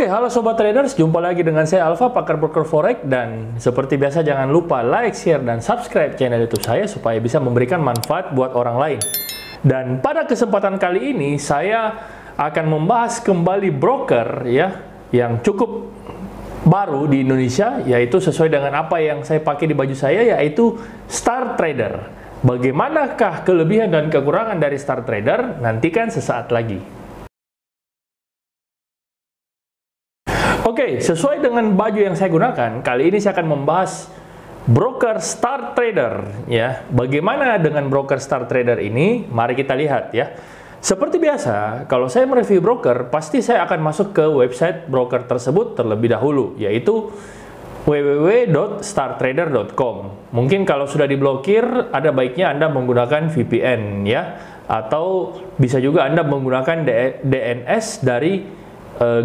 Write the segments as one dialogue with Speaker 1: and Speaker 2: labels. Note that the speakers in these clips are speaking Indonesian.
Speaker 1: Halo Sobat Traders, jumpa lagi dengan saya Alfa, pakar broker forex, dan seperti biasa jangan lupa like, share, dan subscribe channel YouTube saya supaya bisa memberikan manfaat buat orang lain. Dan pada kesempatan kali ini saya akan membahas kembali broker ya yang cukup baru di Indonesia, yaitu sesuai dengan apa yang saya pakai di baju saya, yaitu Star Trader. Bagaimanakah kelebihan dan kekurangan dari Star Trader? Nantikan sesaat lagi. Oke, sesuai dengan baju yang saya gunakan, kali ini saya akan membahas broker Star Trader ya. Bagaimana dengan broker Star Trader ini? Mari kita lihat ya. Seperti biasa, kalau saya mereview broker, pasti saya akan masuk ke website broker tersebut terlebih dahulu, yaitu www.startrader.com. Mungkin kalau sudah diblokir, ada baiknya Anda menggunakan VPN ya, atau bisa juga Anda menggunakan DNS dari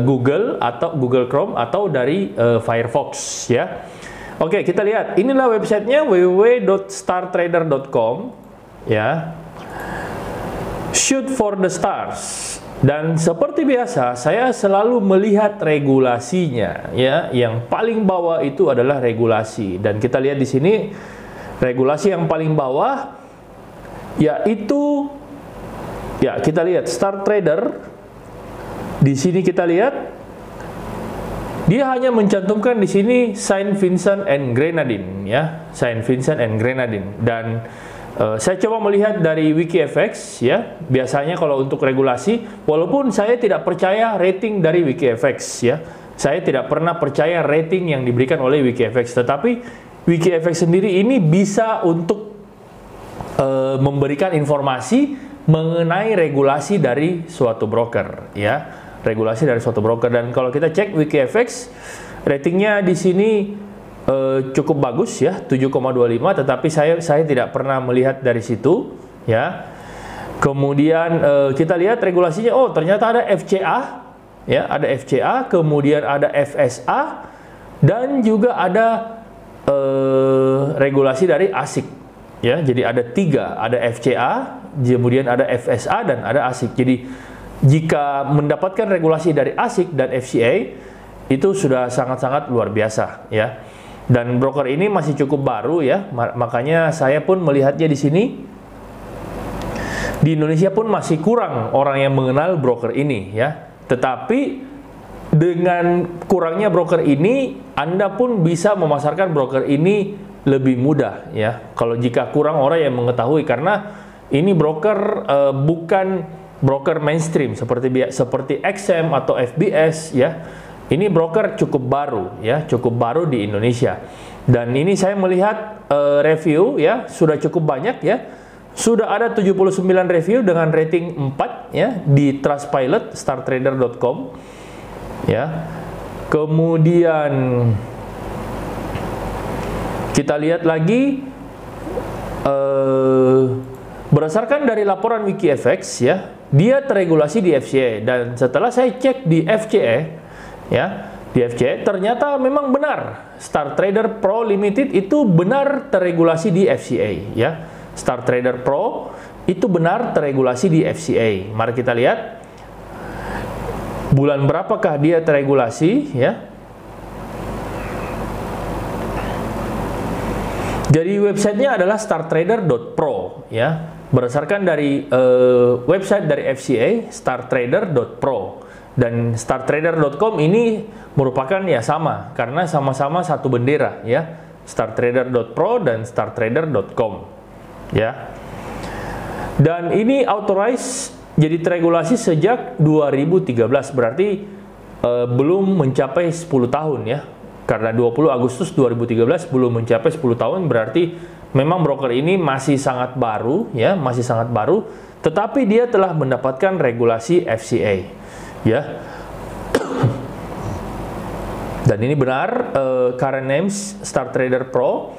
Speaker 1: Google atau Google Chrome atau dari Firefox ya. Oke, kita lihat. Inilah websitenya www.startrader.com ya. Shoot for the stars. Dan seperti biasa, saya selalu melihat regulasinya ya. Yang paling bawah itu adalah regulasi. Dan kita lihat di sini regulasi yang paling bawah yaitu ya, kita lihat Star Trader. Di sini kita lihat dia hanya mencantumkan di sini Saint Vincent and Grenadines ya, Saint Vincent and Grenadines. Dan saya coba melihat dari WikiFX ya. Biasanya kalau untuk regulasi, walaupun saya tidak percaya rating dari WikiFX ya, saya tidak pernah percaya rating yang diberikan oleh WikiFX, tetapi WikiFX sendiri ini bisa untuk memberikan informasi mengenai regulasi dari suatu broker ya. Regulasi dari suatu broker. Dan kalau kita cek WikiFX, ratingnya di sini cukup bagus ya, 7,25, tetapi saya tidak pernah melihat dari situ ya. Kemudian kita lihat regulasinya, oh ternyata ada FCA ya, ada FCA, kemudian ada FSA, dan juga ada regulasi dari ASIC ya. Jadi ada tiga, ada FCA, kemudian ada FSA, dan ada ASIC. Jadi jika mendapatkan regulasi dari ASIC dan FCA, itu sudah sangat-sangat luar biasa ya. Dan broker ini masih cukup baru ya, makanya saya pun melihatnya di sini. Di Indonesia pun masih kurang orang yang mengenal broker ini ya. Tetapi dengan kurangnya broker ini, Anda pun bisa memasarkan broker ini lebih mudah ya. Kalau jika kurang orang yang mengetahui, karena ini broker bukan broker mainstream seperti XM atau FBS ya. Ini broker cukup baru ya, cukup baru di Indonesia. Dan ini saya melihat review ya, sudah cukup banyak ya. Sudah ada 79 review dengan rating 4 ya di Trustpilot, startrader.com ya. Kemudian kita lihat lagi berdasarkan dari laporan WikiFX ya, dia terregulasi di FCA. Dan setelah saya cek di FCA ya, di FCA ternyata memang benar Star Trader Pro Limited itu benar terregulasi di FCA ya. Star Trader Pro itu benar terregulasi di FCA. Mari kita lihat bulan berapakah dia terregulasi ya. Jadi websitenya adalah startrader.pro ya. Berdasarkan dari website dari FCA, startrader.pro. Dan startrader.com ini merupakan ya sama, karena sama-sama satu bendera ya, startrader.pro dan startrader.com ya. Dan ini authorized jadi terregulasi sejak 2013, berarti belum mencapai 10 tahun ya. Karena 20 Agustus 2013 belum mencapai 10 tahun, berarti memang broker ini masih sangat baru ya, masih sangat baru, tetapi dia telah mendapatkan regulasi FCA ya. Dan ini benar current names Star Trader Pro.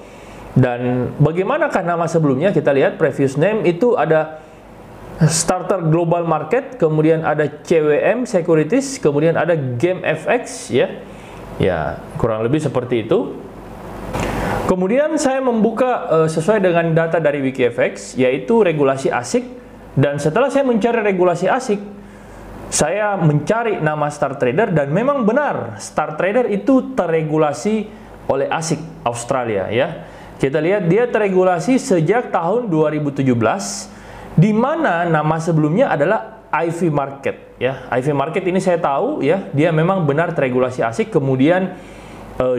Speaker 1: Dan bagaimanakah nama sebelumnya? Kita lihat previous name itu ada Starter Global Market, kemudian ada CWM Securities, kemudian ada Game FX ya. Ya, kurang lebih seperti itu. Kemudian saya membuka sesuai dengan data dari WikiFX, yaitu regulasi ASIC. Dan setelah saya mencari regulasi ASIC, saya mencari nama Star Trader dan memang benar Star Trader itu teregulasi oleh ASIC Australia ya. Kita lihat dia teregulasi sejak tahun 2017, di mana nama sebelumnya adalah IV Market ya. IV Market ini saya tahu ya, dia memang benar teregulasi ASIC, kemudian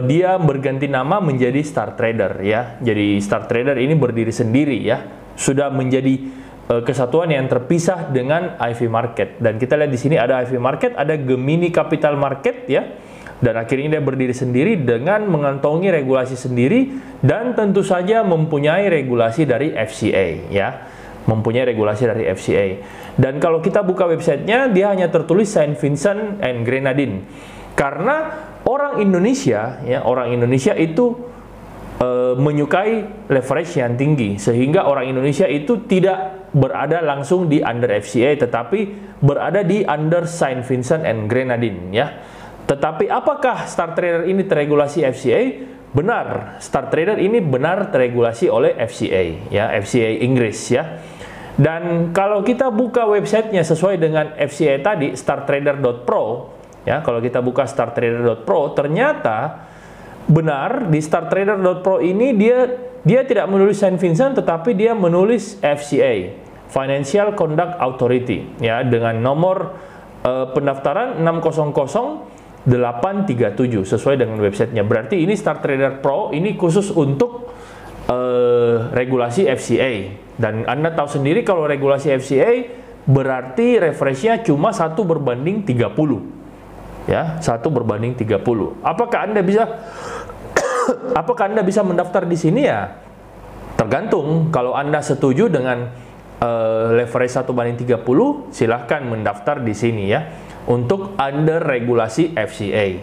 Speaker 1: dia berganti nama menjadi Star Trader ya. Jadi Star Trader ini berdiri sendiri ya, sudah menjadi kesatuan yang terpisah dengan IV Market. Dan kita lihat di sini ada IV Market, ada Gemini Capital Market ya. Dan akhirnya dia berdiri sendiri dengan mengantongi regulasi sendiri dan tentu saja mempunyai regulasi dari FCA ya. Mempunyai regulasi dari FCA. Dan kalau kita buka websitenya, dia hanya tertulis Saint Vincent and Grenadines. Karena orang Indonesia ya, orang Indonesia itu menyukai leverage yang tinggi, sehingga orang Indonesia itu tidak berada langsung di under FCA, tetapi berada di under Saint Vincent and Grenadines ya. Tetapi apakah Star Trader ini teregulasi FCA? Benar, Star Trader ini benar teregulasi oleh FCA ya, FCA Inggris ya. Dan kalau kita buka websitenya sesuai dengan FCA tadi, startrader.pro ya, kalau kita buka startrader.pro, ternyata benar di startrader.pro ini dia tidak menulis Saint Vincent, tetapi dia menulis FCA, Financial Conduct Authority ya, dengan nomor pendaftaran 600837 sesuai dengan websitenya. Berarti ini Star Trader Pro ini khusus untuk regulasi FCA. Dan Anda tahu sendiri kalau regulasi FCA berarti refresh-nya cuma 1/30 ya, 1/30. Apakah Anda bisa mendaftar di sini ya? Tergantung. Kalau Anda setuju dengan leverage 1/30, silahkan mendaftar di sini ya, untuk under regulasi FCA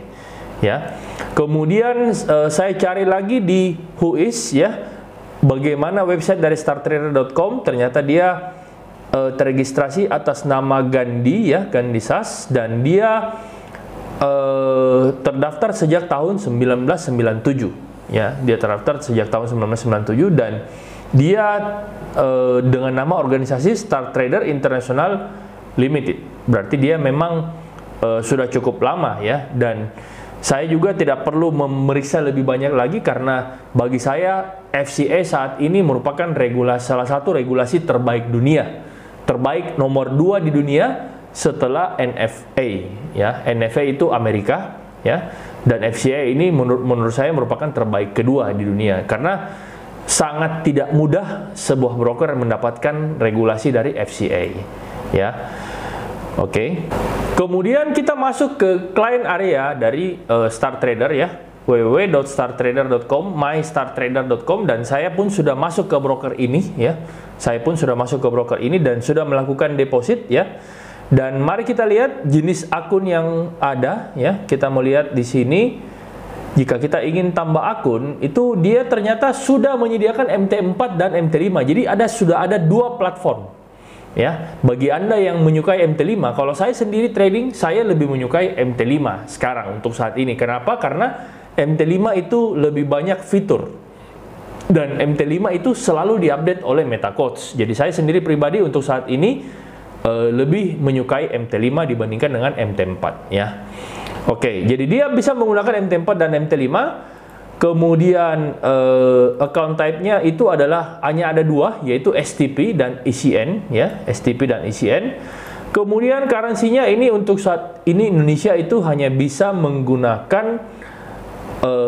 Speaker 1: ya. Kemudian saya cari lagi di Whois ya, bagaimana website dari startrader.com. Ternyata dia terregistrasi atas nama Gandhi ya, Gandhi Sas, dan dia terdaftar sejak tahun 1997 ya. Dia terdaftar sejak tahun 1997 dan dia dengan nama organisasi Star Trader International Limited. Berarti dia memang sudah cukup lama ya. Dan saya juga tidak perlu memeriksa lebih banyak lagi, karena bagi saya FCA saat ini merupakan salah satu regulasi terbaik dunia, terbaik nomor 2 di dunia setelah NFA ya. NFA itu Amerika ya, dan FCA ini menurut saya merupakan terbaik kedua di dunia, karena sangat tidak mudah sebuah broker mendapatkan regulasi dari FCA ya. Oke. Kemudian kita masuk ke client area dari Star Trader ya, www.startrader.com, mystartrader.com, dan saya pun sudah masuk ke broker ini ya. Saya pun sudah masuk ke broker ini dan sudah melakukan deposit ya. Dan mari kita lihat jenis akun yang ada ya. Kita melihat di sini, jika kita ingin tambah akun, itu dia ternyata sudah menyediakan MT4 dan MT5. Jadi sudah ada 2 platform ya. Bagi Anda yang menyukai MT5, kalau saya sendiri trading, saya lebih menyukai MT5 sekarang untuk saat ini. Kenapa? Karena MT5 itu lebih banyak fitur, dan MT5 itu selalu diupdate oleh MetaQuotes. Jadi saya sendiri pribadi untuk saat ini lebih menyukai MT5 dibandingkan dengan MT4 ya. Oke, jadi dia bisa menggunakan MT4 dan MT5. Kemudian account type-nya itu adalah hanya ada 2, yaitu STP dan ECN ya, STP dan ECN. Kemudian currency-nya ini untuk saat ini Indonesia itu hanya bisa menggunakan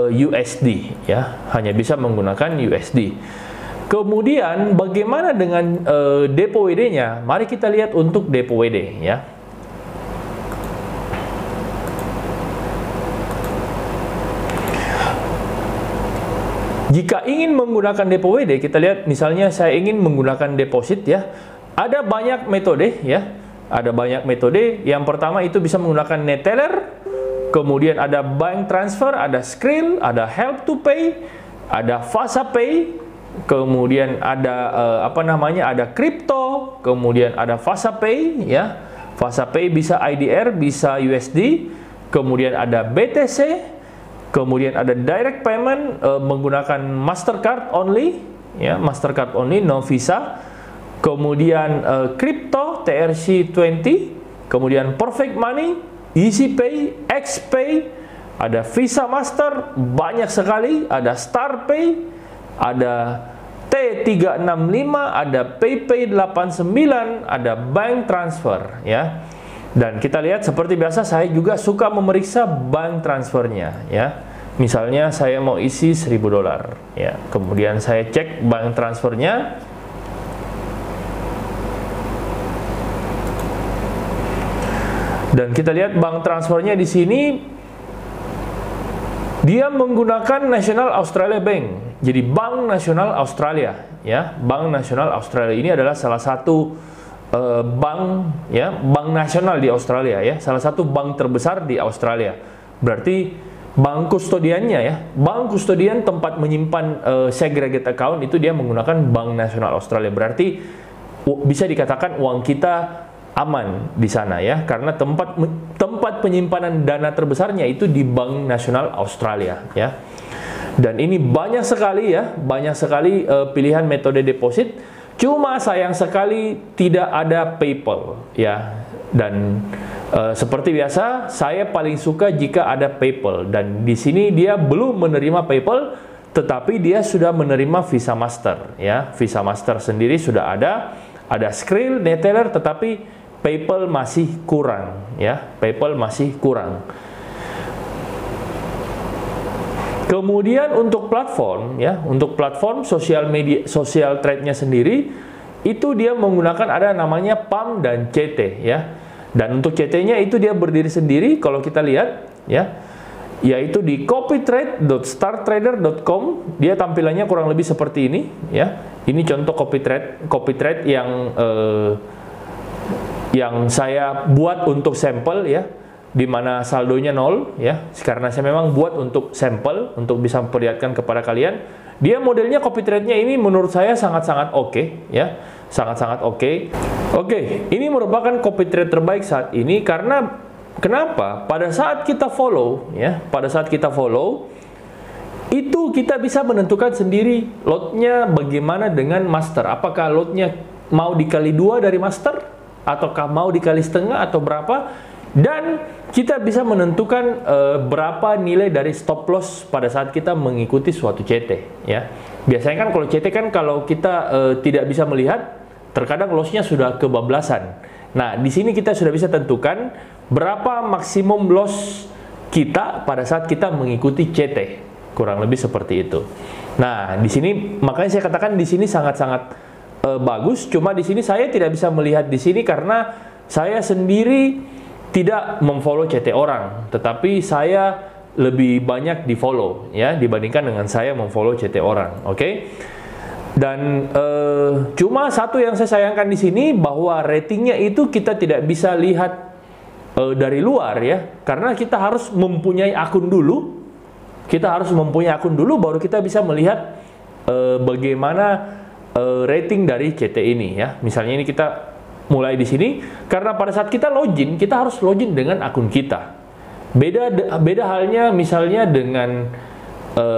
Speaker 1: USD ya, hanya bisa menggunakan USD. Kemudian bagaimana dengan depo WD-nya? Mari kita lihat untuk depo WD ya. Jika ingin menggunakan depo WD, kita lihat misalnya saya ingin menggunakan deposit ya. Ada banyak metode ya. Ada banyak metode. Yang pertama itu bisa menggunakan Neteller. Kemudian ada bank transfer, ada Skrill, ada help to pay, ada FasaPay. Kemudian ada ada kripto, kemudian ada FasaPay ya. FasaPay bisa IDR, bisa USD, kemudian ada BTC, kemudian ada direct payment menggunakan Mastercard only ya, Mastercard only, no Visa. Kemudian kripto TRC20 kemudian Perfect Money, EasyPay, XPay, ada Visa Master, banyak sekali, ada StarPay, ada T365, ada PayPay 89, ada bank transfer ya. Dan kita lihat seperti biasa saya juga suka memeriksa bank transfernya ya. Misalnya saya mau isi $1000 ya. Kemudian saya cek bank transfernya. Dan kita lihat bank transfernya di sini dia menggunakan National Australia Bank. Jadi Bank Nasional Australia ya. Bank Nasional Australia ini adalah salah satu bank ya, bank nasional di Australia ya. Salah satu bank terbesar di Australia. Berarti bank kustodiannya ya. Bank kustodian tempat menyimpan segregate account itu dia menggunakan Bank Nasional Australia. Berarti bisa dikatakan uang kita aman di sana ya, karena tempat penyimpanan dana terbesarnya itu di Bank Nasional Australia ya. Dan ini banyak sekali ya, pilihan metode deposit. Cuma sayang sekali tidak ada PayPal ya. Dan seperti biasa saya paling suka jika ada PayPal, dan di sini dia belum menerima PayPal, tetapi dia sudah menerima Visa Master ya. Visa Master sendiri sudah ada Skrill, Neteller, tetapi PayPal masih kurang ya, PayPal masih kurang. Kemudian untuk platform ya, untuk platform sosial media, social trade-nya sendiri itu dia menggunakan ada namanya PAM dan CT ya. Dan untuk CT-nya itu dia berdiri sendiri kalau kita lihat ya, yaitu di copytrade.startrader.com. Dia tampilannya kurang lebih seperti ini ya. Ini contoh copytrade yang saya buat untuk sampel ya, di mana saldonya 0 ya, karena saya memang buat untuk sampel untuk bisa memperlihatkan kepada kalian. Dia modelnya copytrade-nya ini menurut saya sangat-sangat oke ya, sangat-sangat oke. Oke, ini merupakan copytrade terbaik saat ini karena kenapa? Pada saat kita follow ya, pada saat kita follow itu kita bisa menentukan sendiri lotnya bagaimana dengan master. Apakah lotnya mau dikali 2 dari master, ataukah mau dikali setengah atau berapa, dan kita bisa menentukan berapa nilai dari stop loss pada saat kita mengikuti suatu CT ya. Biasanya kan kalau CT kan kalau kita tidak bisa melihat, terkadang lossnya sudah kebablasan. Nah, di sini kita sudah bisa tentukan berapa maksimum loss kita pada saat kita mengikuti CT, kurang lebih seperti itu. Nah, di sini makanya saya katakan di sini sangat-sangat bagus. Cuma di sini saya tidak bisa melihat di sini karena saya sendiri tidak memfollow CT orang, tetapi saya lebih banyak di follow ya dibandingkan dengan saya memfollow CT orang. Oke. Dan cuma satu yang saya sayangkan di sini bahwa ratingnya itu kita tidak bisa lihat dari luar ya, karena kita harus mempunyai akun dulu. Kita harus mempunyai akun dulu baru kita bisa melihat bagaimana rating dari CT ini ya. Misalnya ini kita mulai di sini karena pada saat kita login, kita harus login dengan akun kita. Beda halnya misalnya dengan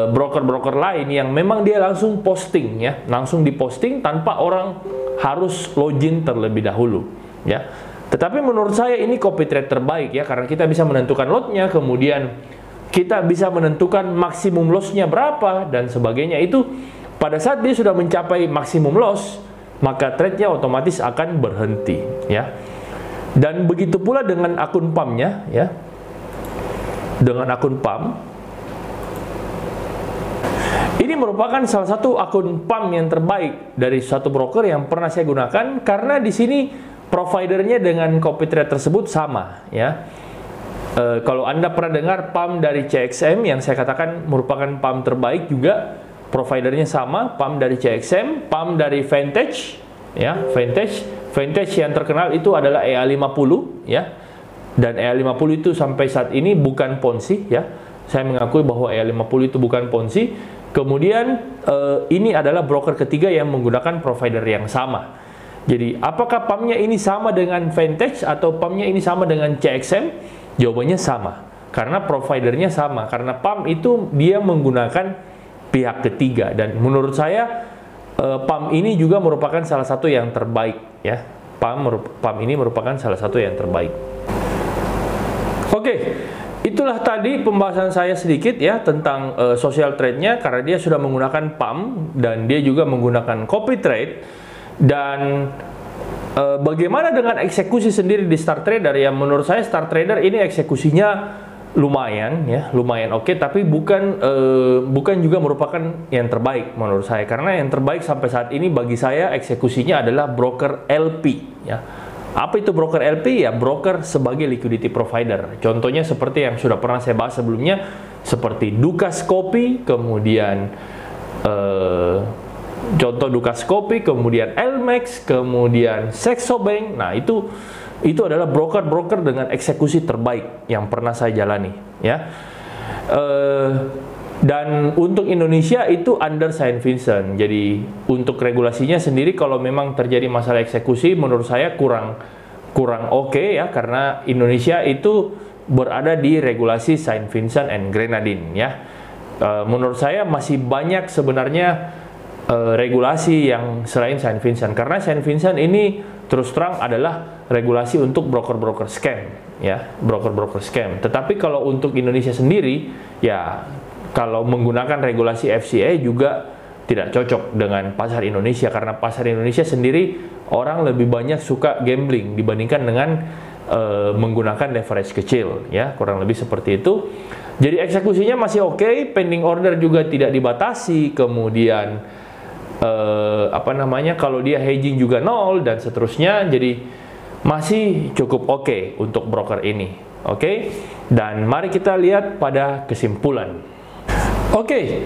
Speaker 1: broker-broker lain yang memang dia langsung posting ya, langsung diposting tanpa orang harus login terlebih dahulu ya. Tetapi menurut saya ini copy trade terbaik ya, karena kita bisa menentukan lotnya, kemudian kita bisa menentukan maksimum lossnya berapa dan sebagainya. Itu pada saat dia sudah mencapai maksimum loss, maka trade-nya otomatis akan berhenti ya. Dan begitu pula dengan akun PAM-nya ya. Dengan akun PAM, ini merupakan salah satu akun PAM yang terbaik dari suatu broker yang pernah saya gunakan, karena di sini providernya dengan copy trade tersebut sama ya. Kalau Anda pernah dengar PAM dari CXM yang saya katakan merupakan PAM terbaik juga, providernya sama, PAM dari CXM, PAM dari Vantage ya, Vantage yang terkenal itu adalah EA50 ya. Dan EA50 itu sampai saat ini bukan Ponzi ya. Saya mengakui bahwa EA50 itu bukan Ponzi. Kemudian ini adalah broker ketiga yang menggunakan provider yang sama. Jadi apakah PAM-nya ini sama dengan Vantage atau PAM-nya ini sama dengan CXM? Jawabannya sama, karena providernya sama. Karena PAM itu dia menggunakan pihak ketiga, dan menurut saya PAM ini juga merupakan salah satu yang terbaik ya. PAM ini merupakan salah satu yang terbaik. Oke, itulah tadi pembahasan saya sedikit ya tentang social trade-nya, karena dia sudah menggunakan PAM dan dia juga menggunakan copy trade. Dan bagaimana dengan eksekusi sendiri di Star Trader? Ya, menurut saya Star Trader ini eksekusinya lumayan ya, lumayan oke, tapi bukan juga merupakan yang terbaik menurut saya, karena yang terbaik sampai saat ini bagi saya eksekusinya adalah broker LP ya. Apa itu broker LP? Ya, broker sebagai liquidity provider. Contohnya seperti yang sudah pernah saya bahas sebelumnya, seperti Dukascopy, kemudian contoh Dukascopy, kemudian LMAX, kemudian Saxo Bank. Nah, itu adalah broker-broker dengan eksekusi terbaik yang pernah saya jalani ya. Dan untuk Indonesia itu under Saint Vincent. Jadi untuk regulasinya sendiri kalau memang terjadi masalah eksekusi menurut saya kurang oke ya, karena Indonesia itu berada di regulasi Saint Vincent and Grenadines ya. Menurut saya masih banyak sebenarnya regulasi yang selain Saint Vincent, karena Saint Vincent ini terus terang adalah regulasi untuk broker-broker scam ya, broker-broker scam. Tetapi kalau untuk Indonesia sendiri ya, kalau menggunakan regulasi FCA juga tidak cocok dengan pasar Indonesia, karena pasar Indonesia sendiri orang lebih banyak suka gambling dibandingkan dengan menggunakan leverage kecil ya, kurang lebih seperti itu. Jadi eksekusinya masih oke, pending order juga tidak dibatasi, kemudian kalau dia hedging juga nol dan seterusnya. Jadi masih cukup oke untuk broker ini. Oke, dan mari kita lihat pada kesimpulan. Oke,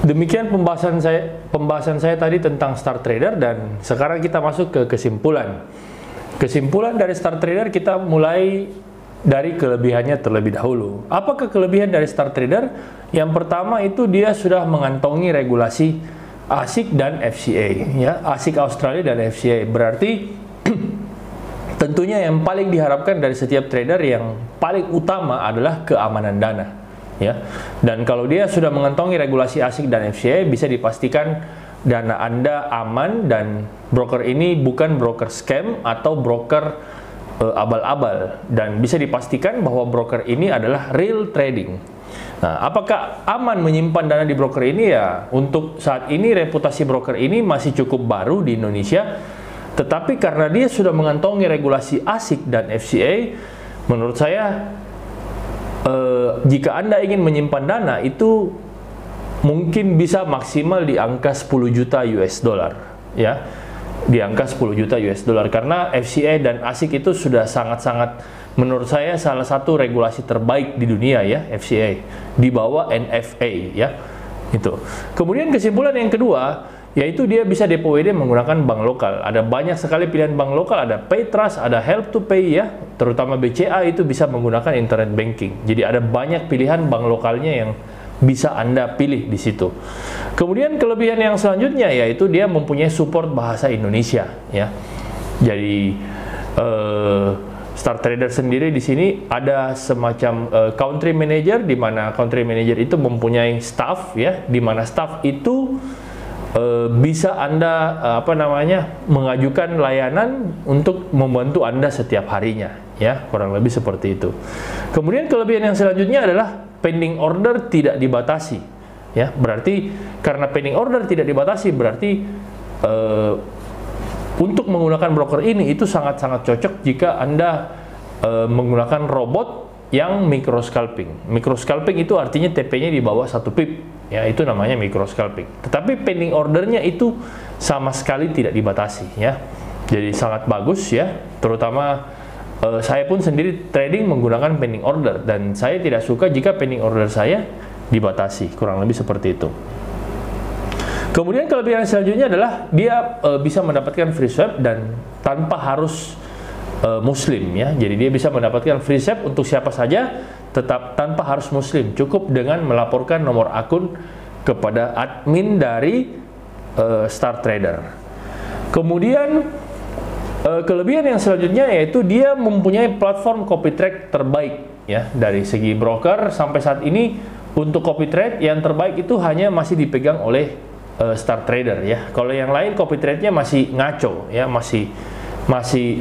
Speaker 1: demikian pembahasan saya tadi tentang Star Trader, dan sekarang kita masuk ke kesimpulan. Kesimpulan dari Star Trader, kita mulai dari kelebihannya terlebih dahulu. Apakah kelebihan dari Star Trader? Yang pertama itu dia sudah mengantongi regulasi ASIC dan FCA ya, ASIC Australia dan FCA. Berarti tentunya yang paling diharapkan dari setiap trader yang paling utama adalah keamanan dana ya. Dan kalau dia sudah mengantongi regulasi ASIC dan FCA, bisa dipastikan dana Anda aman dan broker ini bukan broker scam atau broker abal-abal, dan bisa dipastikan bahwa broker ini adalah real trading. Nah, apakah aman menyimpan dana di broker ini? Ya, untuk saat ini reputasi broker ini masih cukup baru di Indonesia, tetapi karena dia sudah mengantongi regulasi ASIC dan FCA, menurut saya jika Anda ingin menyimpan dana itu mungkin bisa maksimal di angka 10 juta US dollar ya, di angka 10 juta US dollar, karena FCA dan ASIC itu sudah sangat-sangat, menurut saya salah satu regulasi terbaik di dunia ya, FCA di bawah NFA ya. Itu. Kemudian kesimpulan yang kedua, yaitu dia bisa depo WD menggunakan bank lokal. Ada banyak sekali pilihan bank lokal, ada Paytrust, ada Help to Pay ya, terutama BCA itu bisa menggunakan internet banking. Jadi ada banyak pilihan bank lokalnya yang bisa Anda pilih di situ. Kemudian kelebihan yang selanjutnya yaitu dia mempunyai support bahasa Indonesia ya. Jadi Star Trader sendiri di sini ada semacam country manager, di mana country manager itu mempunyai staff ya, di mana staff itu bisa Anda mengajukan layanan untuk membantu Anda setiap harinya ya, kurang lebih seperti itu. Kemudian kelebihan yang selanjutnya adalah pending order tidak dibatasi ya. Berarti karena pending order tidak dibatasi, berarti untuk menggunakan broker ini itu sangat-sangat cocok jika Anda menggunakan robot yang micro scalping. Micro scalping itu artinya TP-nya di bawah 1 pip ya, itu namanya micro scalping. Tetapi pending ordernya itu sama sekali tidak dibatasi ya. Jadi sangat bagus ya, terutama saya pun sendiri trading menggunakan pending order, dan saya tidak suka jika pending order saya dibatasi, kurang lebih seperti itu. Kemudian kelebihan selanjutnya adalah dia bisa mendapatkan free swap dan tanpa harus muslim ya. Jadi dia bisa mendapatkan free swap untuk siapa saja, tetap tanpa harus muslim, cukup dengan melaporkan nomor akun kepada admin dari Star Trader. Kemudian kelebihan yang selanjutnya yaitu dia mempunyai platform copy trade terbaik ya. Dari segi broker sampai saat ini untuk copy trade yang terbaik itu hanya masih dipegang oleh Star Trader ya. Kalau yang lain copy trade-nya masih ngaco ya, masih masih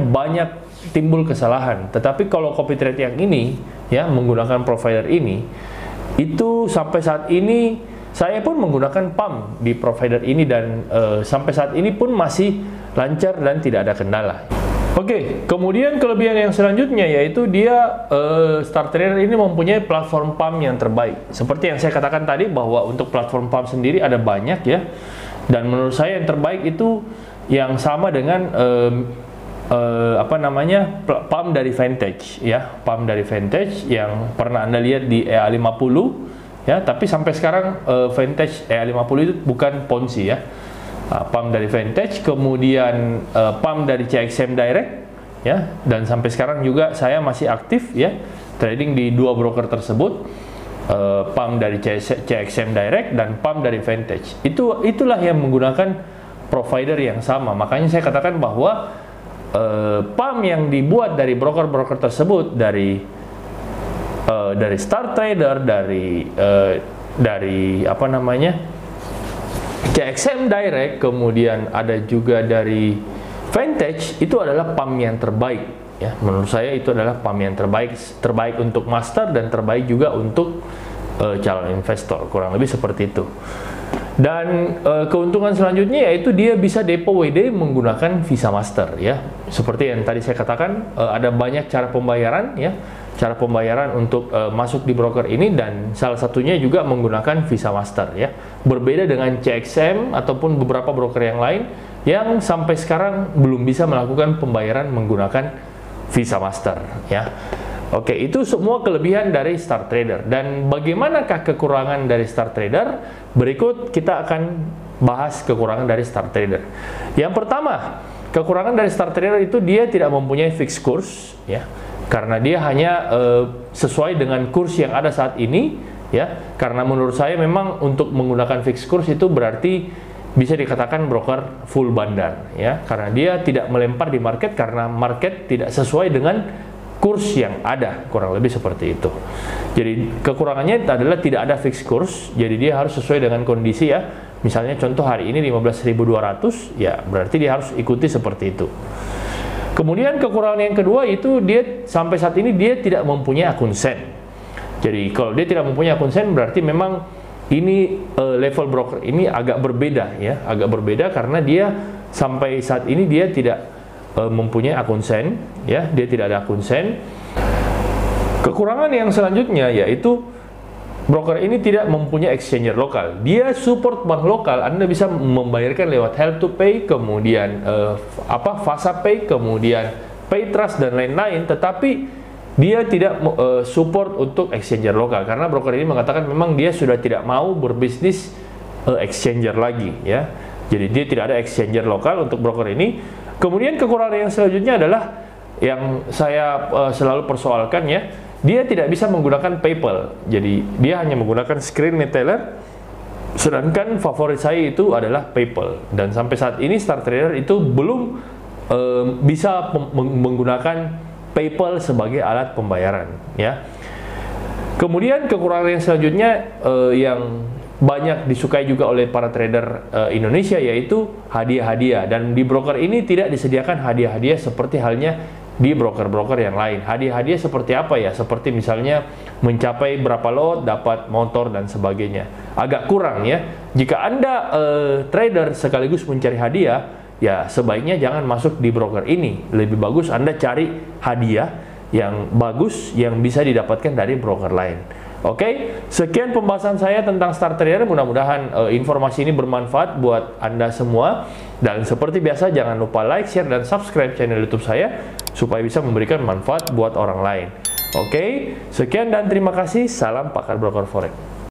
Speaker 1: banyak timbul kesalahan. Tetapi kalau copy trade yang ini ya menggunakan provider ini, itu sampai saat ini saya pun menggunakan PAM di provider ini dan sampai saat ini pun masih lancar dan tidak ada kendala. Oke, kemudian kelebihan yang selanjutnya yaitu dia StarTrader ini mempunyai platform PAM yang terbaik. Seperti yang saya katakan tadi bahwa untuk platform PAM sendiri ada banyak ya. Dan menurut saya yang terbaik itu yang sama dengan PAM dari Vantage ya. PAM dari Vantage yang pernah Anda lihat di EA50 ya, tapi sampai sekarang Vantage EA50 itu bukan Ponzi ya. PAM dari Vantage, kemudian PAM dari CXM Direct ya, dan sampai sekarang juga saya masih aktif ya trading di dua broker tersebut, PAM dari CXM Direct dan PAM dari Vantage. Itulah yang menggunakan provider yang sama. Makanya saya katakan bahwa PAM yang dibuat dari broker-broker tersebut, dari StarTrader, dari CXM Direct, kemudian ada juga dari Vantage, itu adalah PAM yang terbaik ya. Menurut saya itu adalah PAM yang terbaik untuk master dan terbaik juga untuk calon investor, kurang lebih seperti itu. Dan keuntungan selanjutnya yaitu dia bisa depo WD menggunakan Visa Master ya. Seperti yang tadi saya katakan, ada banyak cara pembayaran ya. Cara pembayaran untuk masuk di broker ini, dan salah satunya juga menggunakan Visa Master ya. Berbeda dengan CXM ataupun beberapa broker yang lain yang sampai sekarang belum bisa melakukan pembayaran menggunakan Visa Master ya. Oke, itu semua kelebihan dari StarTrader. Dan bagaimanakah kekurangan dari StarTrader? Berikut kita akan bahas kekurangan dari StarTrader. Yang pertama, kekurangan dari StarTrader itu dia tidak mempunyai fixed course ya. Karena dia hanya sesuai dengan kurs yang ada saat ini ya. Karena menurut saya memang untuk menggunakan fixed course itu berarti bisa dikatakan broker full bandar ya. Karena dia tidak melempar di market karena market tidak sesuai dengan kurs yang ada, kurang lebih seperti itu. Jadi kekurangannya adalah tidak ada fixed course. Jadi dia harus sesuai dengan kondisi ya. Misalnya contoh hari ini 15.200 ya, berarti dia harus ikuti seperti itu. Kemudian kekurangan yang kedua itu dia sampai saat ini dia tidak mempunyai akun SEN. Jadi kalau dia tidak mempunyai akun SEN berarti memang ini level broker ini agak berbeda ya, agak berbeda karena dia sampai saat ini dia tidak mempunyai akun SEN ya, dia tidak ada akun SEN. Kekurangan yang selanjutnya yaitu broker ini tidak mempunyai exchanger lokal. Dia support bank lokal. Anda bisa membayarkan lewat Help to Pay, kemudian FasaPay, kemudian PayTrust dan lain-lain. Tetapi dia tidak support untuk exchanger lokal karena broker ini mengatakan memang dia sudah tidak mau berbisnis exchanger lagi ya. Jadi dia tidak ada exchanger lokal untuk broker ini. Kemudian kekurangan yang selanjutnya adalah yang saya selalu persoalkan ya. Dia tidak bisa menggunakan PayPal, jadi dia hanya menggunakan screen retailer. Sedangkan favorit saya itu adalah PayPal, dan sampai saat ini StarTrader itu belum bisa menggunakan PayPal sebagai alat pembayaran ya. Kemudian kekurangan yang selanjutnya yang banyak disukai juga oleh para trader Indonesia yaitu hadiah-hadiah, dan di broker ini tidak disediakan hadiah-hadiah seperti halnya di broker-broker yang lain. Hadiah-hadiah seperti apa ya? Seperti misalnya mencapai berapa lot dapat motor dan sebagainya. Agak kurang ya. Jika Anda trader sekaligus mencari hadiah, ya sebaiknya jangan masuk di broker ini. Lebih bagus Anda cari hadiah yang bagus yang bisa didapatkan dari broker lain. Oke, sekian pembahasan saya tentang StarTrader. Mudah-mudahan informasi ini bermanfaat buat Anda semua. Dan seperti biasa jangan lupa like, share, dan subscribe channel YouTube saya supaya bisa memberikan manfaat buat orang lain. Oke, sekian dan terima kasih. Salam pakar broker forex.